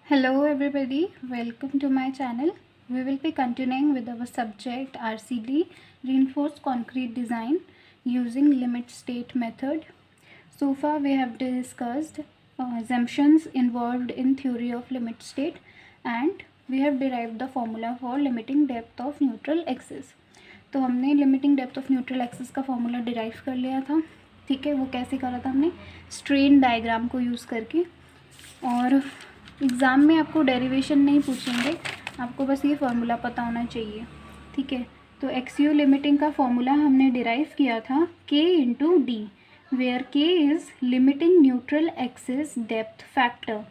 Hello everybody, welcome to my channel. We will be continuing with our subject RCD, Reinforced Concrete Design using Limit State Method. So far we have discussed assumptions involved in theory of limit state and we have derived the formula for limiting depth of neutral axis. तो हमने limiting depth of neutral axis का formula derive कर लिया था. ठीक है, वो कैसे करा था हमने स्ट्रेन डायग्राम को यूज़ करके. और एग्ज़ाम में आपको डेरिवेशन नहीं पूछेंगे, आपको बस ये फार्मूला पता होना चाहिए. ठीक है, तो एक्सयू लिमिटिंग का फॉर्मूला हमने डिराइव किया था k into d, where k is limiting neutral axis depth factor.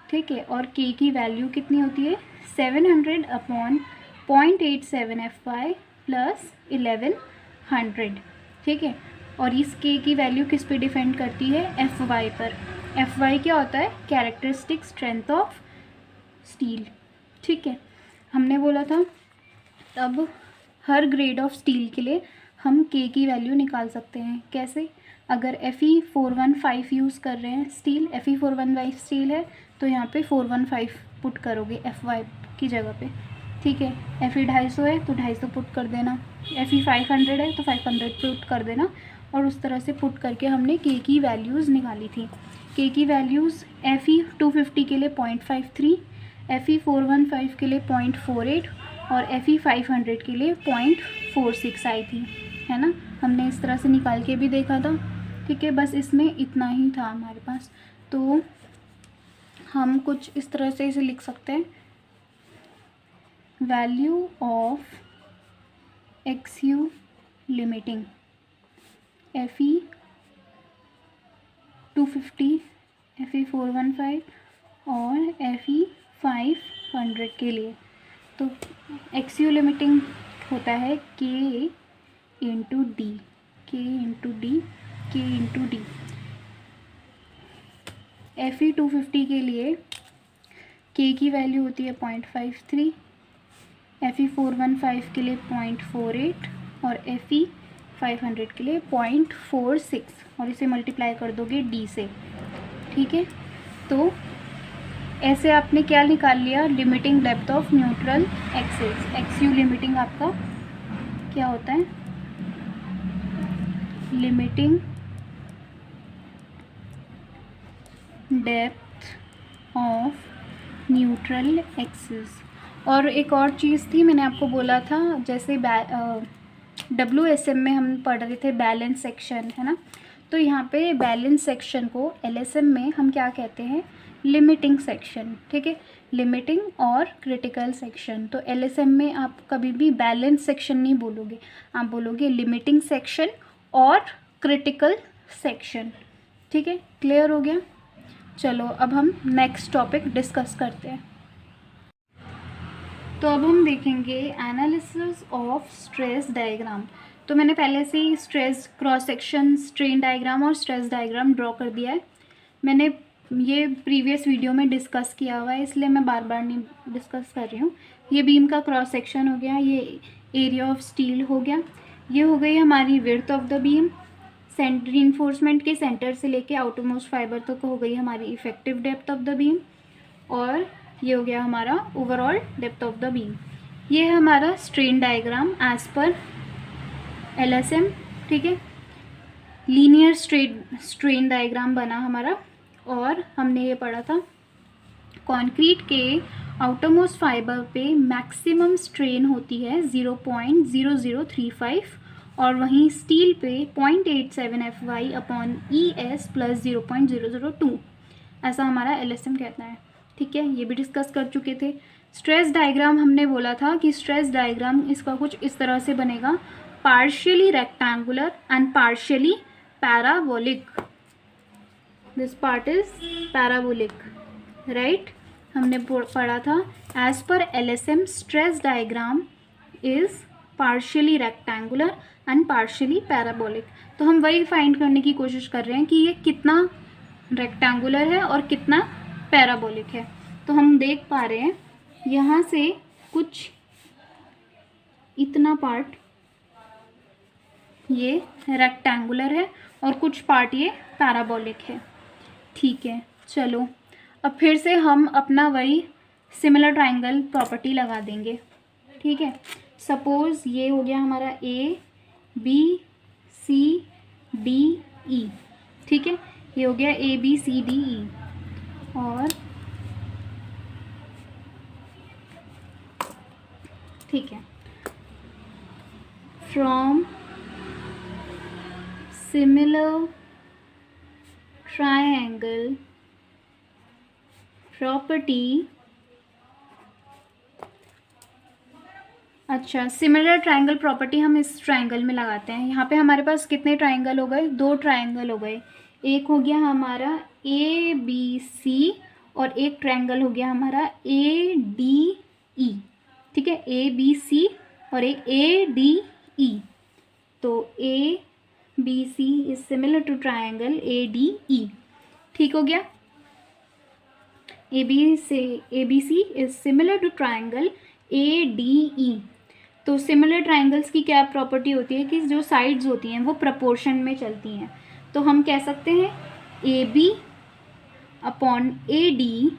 ठीक है, और k की वैल्यू कितनी होती है 700 अपॉन 0.87 FY प्लस 1100. ठीक है, और इस k की वैल्यू किस पे डिपेंड करती है FY पर. FY क्या होता है कैरेक्टरिस्टिक स्ट्रेंथ ऑफ स्टील. ठीक है, हमने बोला था तब हर ग्रेड ऑफ स्टील के लिए हम k की वैल्यू निकाल सकते हैं. कैसे? अगर Fe415 यूज़ कर रहे हैं स्टील, Fe415 स्टील है तो यहाँ पे 415 पुट करोगे FY की जगह पे. ठीक है, Fe 250 है तो 250 पुट कर देना, Fe 500 है तो 500 पुट कर देना. और उस तरह से पुट करके हमने k की वैल्यूज़ निकाली थी. k की वैल्यूज़ Fe 250 के लिए 0.53, Fe 415 के लिए 0.48 और Fe 500 के लिए 0.46 आई थी, है ना. हमने इस तरह से निकाल के भी देखा था. ठीक है, बस इसमें इतना ही था हमारे पास. तो हम कुछ इस तरह से इसे लिख सकते हैं, value of एक्सयू limiting Fe 250, Fe 415 और Fe 500 के लिए. तो एक्सयू लिमिटिंग होता है k into D, k into D, k into D. Fe 250 के लिए k की वैल्यू होती है 0.53, Fe 415 के लिए 0.48 और Fe 500 के लिए 0.46 और इसे मल्टीप्लाई कर दोगे d से. ठीक है, तो ऐसे आपने क्या निकाल लिया limiting depth of neutral axis. एक्सयू limiting आपका क्या होता है, limiting depth of neutral axis. और एक और चीज़ थी, मैंने आपको बोला था जैसे WSM में हम पढ़ रहे थे बैलेंस सेक्शन, है ना. तो यहाँ पे बैलेंस सेक्शन को LSM में हम क्या कहते हैं, लिमिटिंग सेक्शन. ठीक है, लिमिटिंग और क्रिटिकल सेक्शन. तो LSM में आप कभी भी बैलेंस सेक्शन नहीं बोलोगे, आप बोलोगे लिमिटिंग सेक्शन और क्रिटिकल सेक्शन. ठीक है, क्लियर हो गया. चलो अब हम नेक्स्ट टॉपिक डिस्कस करते हैं. तो अब हम देखेंगे एनालिसिस ऑफ स्ट्रेस डायग्राम. तो मैंने पहले से ही stress cross section, strain diagram और स्ट्रेस डायग्राम ड्रॉ कर दिया है. मैंने ये प्रीवियस वीडियो में डिस्कस किया हुआ है, इसलिए मैं बार बार नहीं डिस्कस कर रही हूँ. ये बीम का क्रॉस सेक्शन हो गया, ये एरिया ऑफ स्टील हो गया, ये हो गई हमारी width of the beam. Reinforcement के सेंटर से लेके आउटरमोस्ट फाइबर तक हो गई हमारी effective depth of the beam. और ये हो गया हमारा overall depth of the beam. ये है हमारा strain diagram as per LSM. ठीक है, लीनियर स्ट्रेन डायग्राम बना हमारा. और हमने ये पढ़ा था कंक्रीट के आउटरमोस्ट फाइबर पे मैक्सिमम स्ट्रेन होती है 0.0035 और वहीं स्टील पे 0.87 FY अपॉन ES प्लस 0.002, ऐसा हमारा LSM कहता है. ठीक है, ये भी डिस्कस कर चुके थे. स्ट्रेस डायग्राम हमने बोला था कि स्ट्रेस डायग्राम इसका कुछ इस तरह से बनेगा, partially rectangular and partially parabolic. This part is parabolic, right. हमने पढ़ा था as per LSM stress diagram is partially rectangular and partially parabolic. तो हम वही फाइंड करने की कोशिश कर रहे हैं कि ये कितना रेक्टेंगुलर है और कितना पैराबोलिक है. तो हम देख पा रहे हैं यहाँ से कुछ इतना पार्ट ये रेक्टेंगुलर है और कुछ पार्ट ये पैराबोलिक है. ठीक है, चलो अब फिर से हम अपना वही सिमिलर ट्राइंगल प्रॉपर्टी लगा देंगे, ठीक है। सपोज़ ये हो गया हमारा ए बी सी डी ई, ठीक है, ये हो गया A B C D E. और ठीक है, फ्रॉम सिमिलर ट्रायंगल प्रॉपर्टी, अच्छा सिमिलर ट्रायंगल प्रॉपर्टी हम इस ट्रायंगल में लगाते हैं। यहाँ पे हमारे पास कितने ट्रायंगल हो गए, 2 ट्रायंगल हो गए। एक हो गया हमारा ए बी सी और एक ट्रायंगल हो गया हमारा ए डी ई, ठीक है, ए बी सी और एक ए डी ई। तो A B C is similar to triangle A D E, ठीक हो गया। A B C is similar to triangle A D E. तो सिमिलर ट्रायंगल्स की क्या प्रॉपर्टी होती है कि जो साइड्स होती हैं वो प्रपोर्शन में चलती हैं। तो हम कह सकते हैं A B upon A D.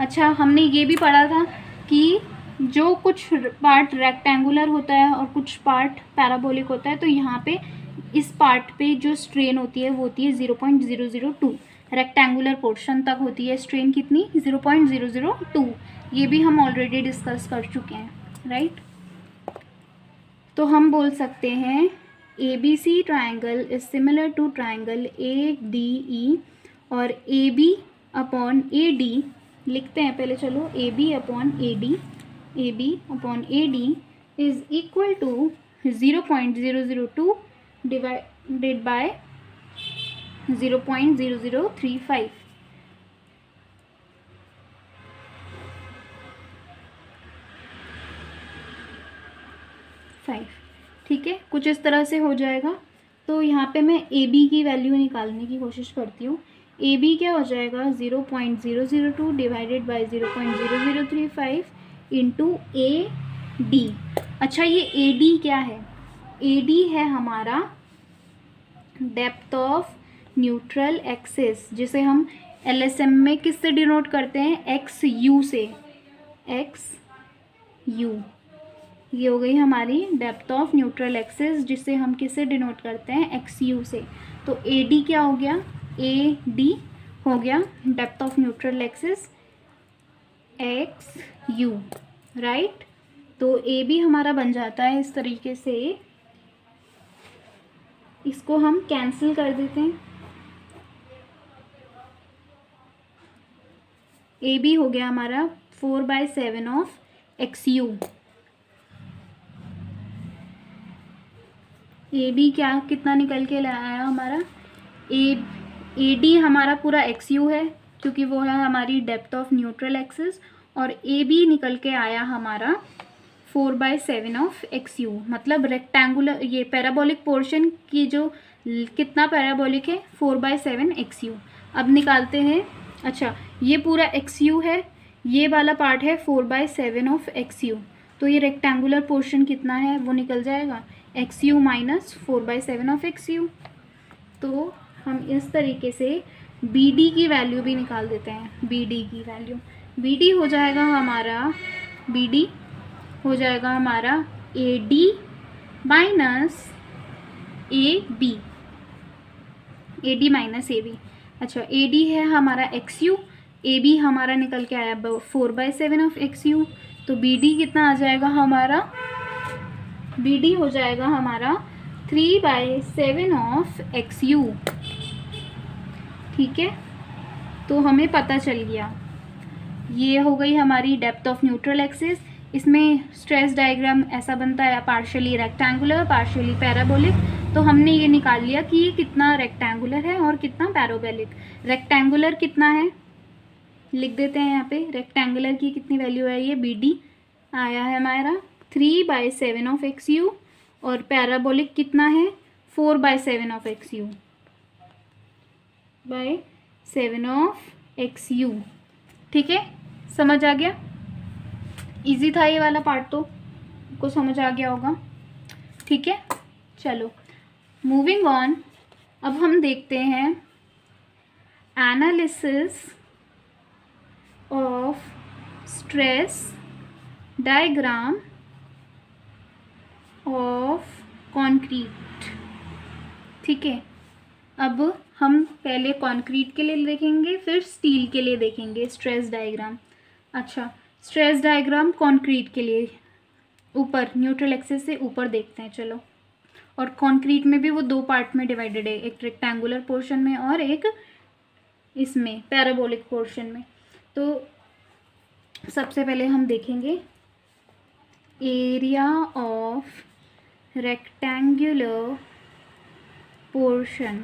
अच्छा, हमने ये भी पढ़ा था कि जो कुछ पार्ट रेक्टेंगुलर होता है और कुछ पार्ट पैराबोलिक होता है, तो यहाँ पे इस पार्ट पे जो स्ट्रेन होती है वो होती है 0.002। रेक्टेंगुलर पोर्शन तक होती है स्ट्रेन कितनी, 0.002। ये भी हम ऑलरेडी डिस्कस कर चुके हैं, राइट। तो हम बोल सकते हैं A B C triangle is similar to triangle A D E, और A B upon A D लिखते हैं पहले, चलो A B upon A D is equal to 0.002 divided by 0.0035। ठीक है, कुछ इस तरह से हो जाएगा। तो यहाँ पे मैं ए बी की वैल्यू निकालने की कोशिश करती हूँ। ए बी क्या हो जाएगा, 0.002 divided by 0.0035 into A D. अच्छा, ये ए डी क्या है, ए डी है हमारा डेप्थ ऑफ न्यूट्रल एक्सिस, जिसे हम एलएसएम में किससे डिनोट करते हैं, एक्स यू से, एक्स यू। ये हो गई हमारी डेप्थ ऑफ न्यूट्रल एक्सिस, जिसे हम किससे डिनोट करते हैं, एक्स यू से। तो ए डी क्या हो गया, ए डी हो गया depth of neutral axis x you, right. तो ए बी हमारा बन जाता है इस तरीके से, इसको हम कैंसिल कर देते हैं। ए बी हो गया हमारा 4/7 of X you. A D क्या कितना निकल के आया हमारा, ए डी हमारा पूरा एक्स यू है क्योंकि वो है हमारी डेप्थ ऑफ न्यूट्रल एक्सिस, और ए बी निकल के आया हमारा 4/7 ऑफ एक्स यू। मतलब रेक्टेंगुलर ये पैराबोलिक पोर्शन की जो कितना पैराबोलिक है, 4/7 एक्स यू। अब निकालते हैं। अच्छा, ये पूरा एक्स यू है, ये वाला पार्ट है 4/7 ऑफ एक्स यू। तो ये रेक्टेंगुलर पोर्शन कितना है वो निकल जाएगा, x you minus 4/7 of X U. तो हम इस तरीके से बी डी की वैल्यू भी निकाल देते हैं। बी डी की वैल्यू, बी डी हो जाएगा हमारा, बी डी हो जाएगा हमारा A D minus A B, A D minus A B. अच्छा, ए डी है हमारा एक्स यू, ए बी हमारा निकल के आया 4/7 ऑफ एक्स यू। तो बी डी कितना आ जाएगा हमारा, बी डी हो जाएगा हमारा 3/7 ऑफ एक्स यू। ठीक है, तो हमें पता चल गया, ये हो गई हमारी डेप्थ ऑफ न्यूट्रल एक्सिस। इसमें स्ट्रेस डायग्राम ऐसा बनता है, पार्शियली रेक्टेंगुलर पार्शियली पैराबोलिक। तो हमने ये निकाल लिया कि ये कितना रेक्टेंगुलर है और कितना पैराबोलिक। रेक्टेंगुलर कितना है लिख देते हैं यहाँ पे, रेक्टेंगुलर की कितनी वैल्यू है, ये बी डी आया है हमारा 3/7 ऑफ एक्स यू, और पैराबोलिक कितना है 4/7 of X U by 7 of X U. ठीक है, समझ आ गया, इजी था ये वाला पार्ट, तो आपको समझ आ गया होगा। ठीक है, चलो मूविंग ऑन। अब हम देखते हैं analysis stress diagram of concrete. ठीक है, अब हम पहले कंक्रीट के लिए देखेंगे, फिर स्टील के लिए देखेंगे स्ट्रेस डायग्राम। अच्छा, स्ट्रेस डायग्राम कंक्रीट के लिए ऊपर न्यूट्रल एक्सिस से ऊपर देखते हैं चलो। और कंक्रीट में भी वो दो पार्ट में डिवाइडेड है, एक रेक्टेंगुलर पोर्शन में और एक इसमें पैराबोलिक पोर्शन में। तो सबसे पहले हम देखेंगे एरिया ऑफ रेक्टेंगुलर पोर्शन।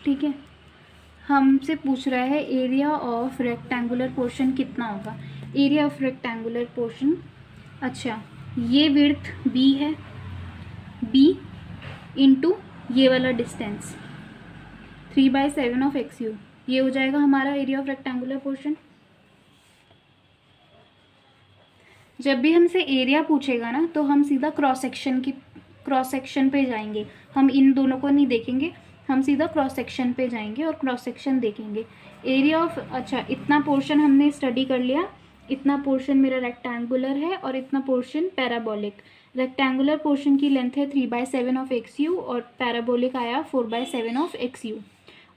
ठीक है, हमसे पूछ रहा है एरिया ऑफ रेक्टेंगुलर पोर्शन कितना होगा। एरिया ऑफ रेक्टेंगुलर पोर्शन, अच्छा ये विड्थ b है, b इंटू ये वाला डिस्टेंस 3/7 ऑफ एक्स यू, ये हो जाएगा हमारा एरिया ऑफ रेक्टेंगुलर पोर्शन। जब भी हमसे एरिया पूछेगा ना तो हम सीधा क्रॉस सेक्शन पे जाएंगे, हम इन दोनों को नहीं देखेंगे, हम सीधा क्रॉस सेक्शन पे जाएंगे और क्रॉस सेक्शन देखेंगे। एरिया ऑफ, अच्छा इतना पोर्शन हमने स्टडी कर लिया, इतना पोर्शन मेरा रेक्टेंगुलर है और इतना पोर्शन पैराबोलिक। रेक्टेंगुलर पोर्शन की लेंथ है 3/7 ऑफ एक्स यू और पैराबोलिक आया 4/7 ऑफ एक्स यू।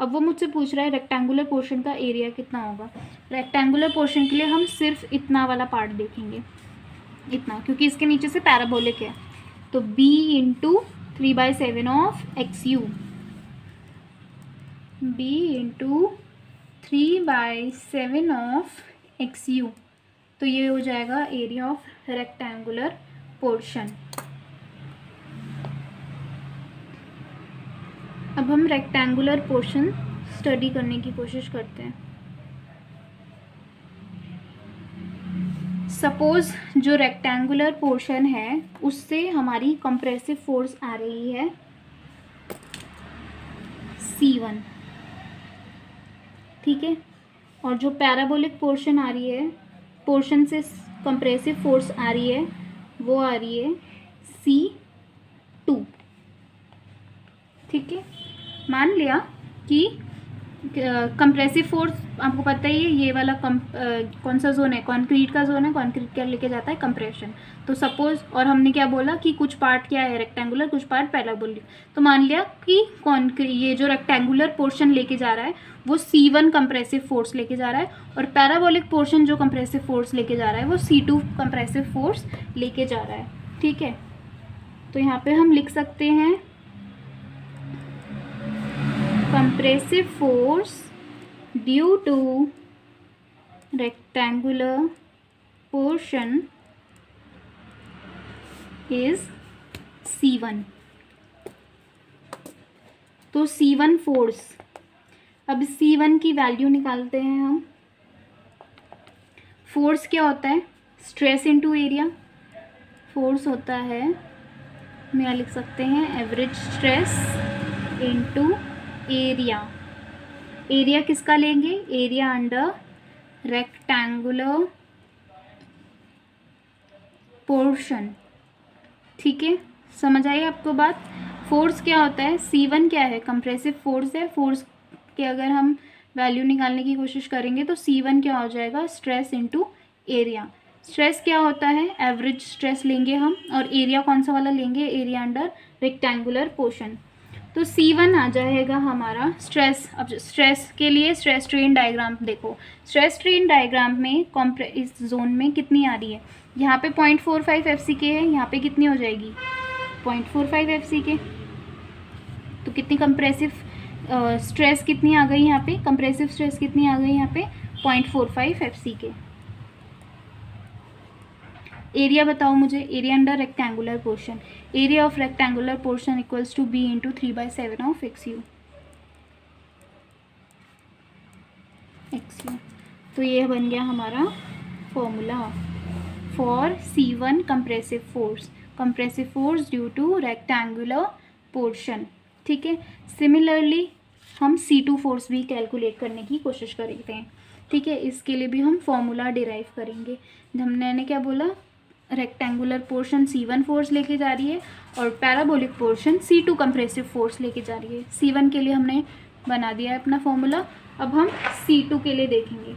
अब वो मुझसे पूछ रहा है रेक्टेंगुलर पोर्शन का एरिया कितना होगा। रेक्टेंगुलर पोर्शन के लिए हम सिर्फ इतना वाला पार्ट देखेंगे, इतना, क्योंकि इसके नीचे से पैराबोलिक है। तो b into 3/7 of X you, b into 3/7 of X U, तो ये हो जाएगा एरिया ऑफ रेक्टेंगुलर पोर्शन। अब हम रेक्टेंगुलर पोर्शन स्टडी करने की कोशिश करते हैं। सपोज जो रेक्टेंगुलर पोर्शन है उससे हमारी कंप्रेसिव फोर्स आ रही है C1, ठीक है, और जो पैराबोलिक पोर्शन आ रही है, पोर्शन से कंप्रेसिव फोर्स आ रही है, वो आ रही है C2। ठीक है, मान लिया कि कंप्रेसिव फोर्स आपको पता ही है, ये वाला कौन सा जोन है, कंक्रीट का जोन है, कंक्रीट क्या लेके जाता है, कंप्रेशन। तो सपोज, और हमने क्या बोला कि कुछ पार्ट क्या है रेक्टेंगुलर, कुछ पार्ट पैराबोलिक। तो मान लिया कि ये जो रेक्टेंगुलर पोर्शन लेके जा रहा है वो C1 कंप्रेसिव फोर्स लेके जा रहा है, और पैराबोलिक पोर्शन जो कंप्रेसिव फोर्स लेके जा रहा है वो C2 कंप्रेसिव फोर्स लेके जा रहा है। ठीक है, तो यहाँ पे हम लिख सकते हैं compressive force due to rectangular portion is C1। तो C1 फोर्स, अब C1 की वैल्यू निकालते हैं हम। फोर्स क्या होता है, स्ट्रेस इनटू एरिया। फोर्स होता है, हम यहाँ लिख सकते हैं average stress into area. Area किसका लेंगे, एरिया अंडर रेक्टेंगुलर पोर्शन। ठीक है, समझ आई आपको बात। फोर्स क्या होता है, C1 क्या है, कंप्रेसिव फोर्स है। फोर्स के अगर हम वैल्यू निकालने की कोशिश करेंगे तो C1 क्या हो जाएगा, स्ट्रेस इनटू एरिया। स्ट्रेस क्या होता है, एवरेज स्ट्रेस लेंगे हम, और एरिया कौन सा वाला लेंगे, एरिया अंडर रेक्टेंगुलर पोर्शन। तो C1 आ जाएगा हमारा स्ट्रेस। अब स्ट्रेस के लिए स्ट्रेस स्ट्रेन डायग्राम देखो, स्ट्रेस स्ट्रेन डायग्राम में इस जोन में कितनी आ रही है, यहाँ पे 0.45 FCK है, यहाँ पे कितनी हो जाएगी 0.45 FCK। तो कितनी कंप्रेसिव स्ट्रेस कितनी आ गई यहाँ पे, कंप्रेसिव स्ट्रेस कितनी आ गई यहाँ पे 0.45 FCK। एरिया बताओ मुझे, area under rectangular portion, area of rectangular portion equals to b into 3/7 of X U. तो ये बन गया हमारा formula for C1 compressive force due to rectangular portion. ठीक है, सिमिलरली हम C2 फोर्स भी कैलकुलेट करने की कोशिश करते हैं। ठीक है, इसके लिए भी हम फॉर्मूला डिराइव करेंगे। हमने क्या बोला, रेक्टेंगुलर पोर्शन C1 फोर्स लेके जा रही है और parabolic portion C2 compressive force लेके जा रही है। C1 के लिए हमने बना दिया है अपना फॉर्मूला, अब हम C2 के लिए देखेंगे।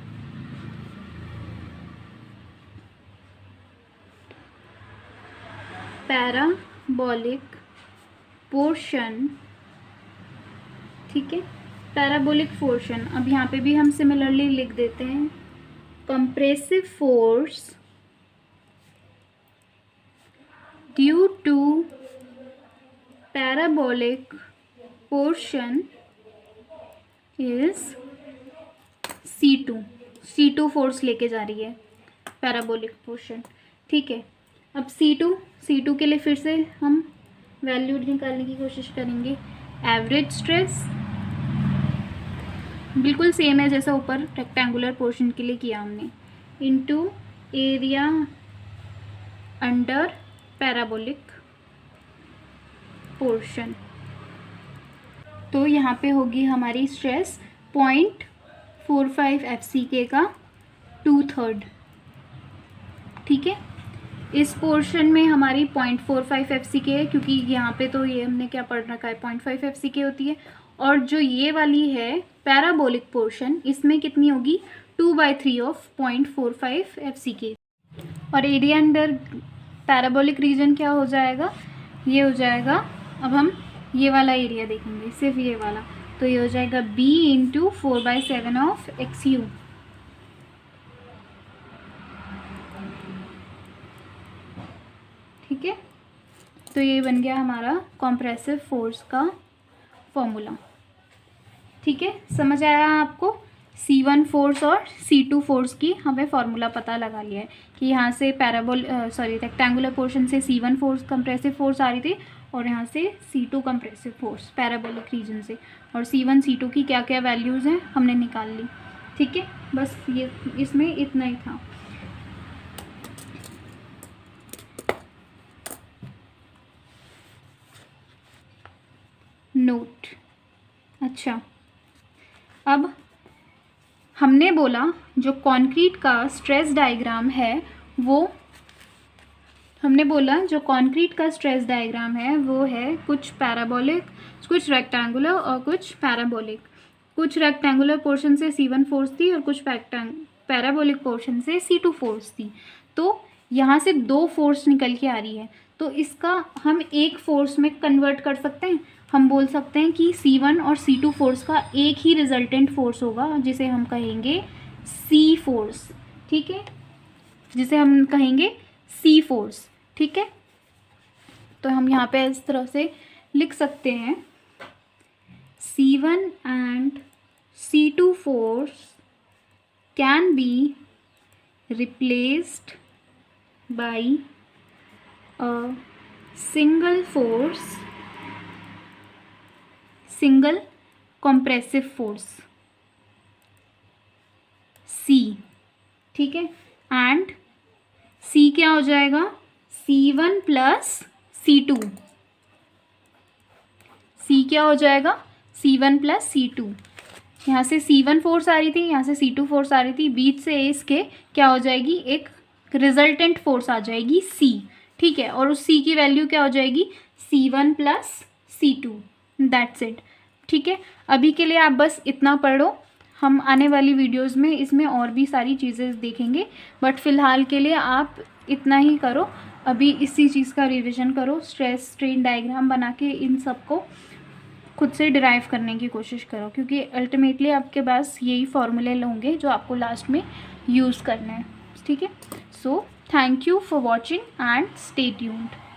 पैराबोलिक पोर्शन, ठीक है, पैराबोलिक पोर्शन। अब यहाँ पे भी हम सिमिलरली लिख देते हैं, compressive force due to parabolic portion is C2 force लेके जा रही है पैराबोलिक पोर्शन, ठीक है। अब C2 के लिए फिर से हम वैल्यू निकालने की कोशिश करेंगे। एवरेज स्ट्रेस बिल्कुल सेम है जैसा ऊपर रेक्टेंगुलर पोर्शन के लिए किया हमने, into area under parabolic portion. तो यहाँ पे होगी हमारी स्ट्रेस 0.45 FCK का 2/3, ठीक है। इस पोर्शन में हमारी 0.45 FCK है, क्योंकि यहाँ पे तो ये हमने क्या पढ़ रखा है 0.5 FCK होती है, और जो ये वाली है पैराबोलिक पोर्शन, इसमें कितनी होगी 2/3 ऑफ 0.45 FCK। और एरिया अंडर पैराबोलिक रीजन क्या हो जाएगा, ये हो जाएगा, अब हम ये वाला एरिया देखेंगे, सिर्फ ये वाला, तो ये हो जाएगा B इंटू 4/7 ऑफ XU, ठीक है। तो ये बन गया हमारा कॉम्प्रेसिव फोर्स का फॉर्मूला, ठीक है। समझ आया आपको? C1 फोर्स और C2 फोर्स की हमें फार्मूला पता लगा लिया है कि यहाँ से रेक्टेंगुलर पोर्शन से C1 फोर्स कंप्रेसिव फोर्स आ रही थी, और यहाँ से C2 compressive force parabolic reason से, और C1 C2 की क्या क्या वैल्यूज़ हैं हमने निकाल ली, ठीक है। बस ये इसमें इतना ही था। नोट, अच्छा, अब हमने बोला जो कंक्रीट का स्ट्रेस डायग्राम है वो है कुछ पैराबोलिक, कुछ रेक्टेंगुलर और कुछ पैराबोलिक। कुछ रेक्टेंगुलर पोर्शन से C1 फोर्स थी और कुछ पैराबोलिक पोर्शन से C2 फोर्स थी। तो यहाँ से 2 फोर्स निकल के आ रही है, तो इसका हम एक फोर्स में कन्वर्ट कर सकते हैं। हम बोल सकते हैं कि C1 और C2 फोर्स का एक ही रिजल्टेंट फोर्स होगा, जिसे हम कहेंगे C फोर्स, ठीक है, जिसे हम कहेंगे C फोर्स, ठीक है। तो हम यहाँ पे इस तरह से लिख सकते हैं, C1 and C2 force can be replaced by a single compressive force C, ठीक है। एंड C क्या हो जाएगा, C1 प्लस C2। C क्या हो जाएगा, C1 प्लस C2। यहाँ से C1 फोर्स आ रही थी, यहाँ से C2 फोर्स आ रही थी, बीच से इसके क्या हो जाएगी, एक रिजल्टेंट फोर्स आ जाएगी C, ठीक है। और उस C की वैल्यू क्या हो जाएगी, C1 plus C2, that's it, ठीक है। अभी के लिए आप बस इतना पढ़ो, हम आने वाली वीडियोस में इसमें और भी सारी चीज़ें देखेंगे, बट फ़िलहाल के लिए आप इतना ही करो। अभी इसी चीज़ का रिवीजन करो, स्ट्रेस स्ट्रेन डायग्राम बना के इन सब को खुद से डिराइव करने की कोशिश करो, क्योंकि अल्टीमेटली आपके पास यही फॉर्मूले होंगे जो आपको लास्ट में यूज़ करना है, ठीक है। So thank you for watching and stay tuned.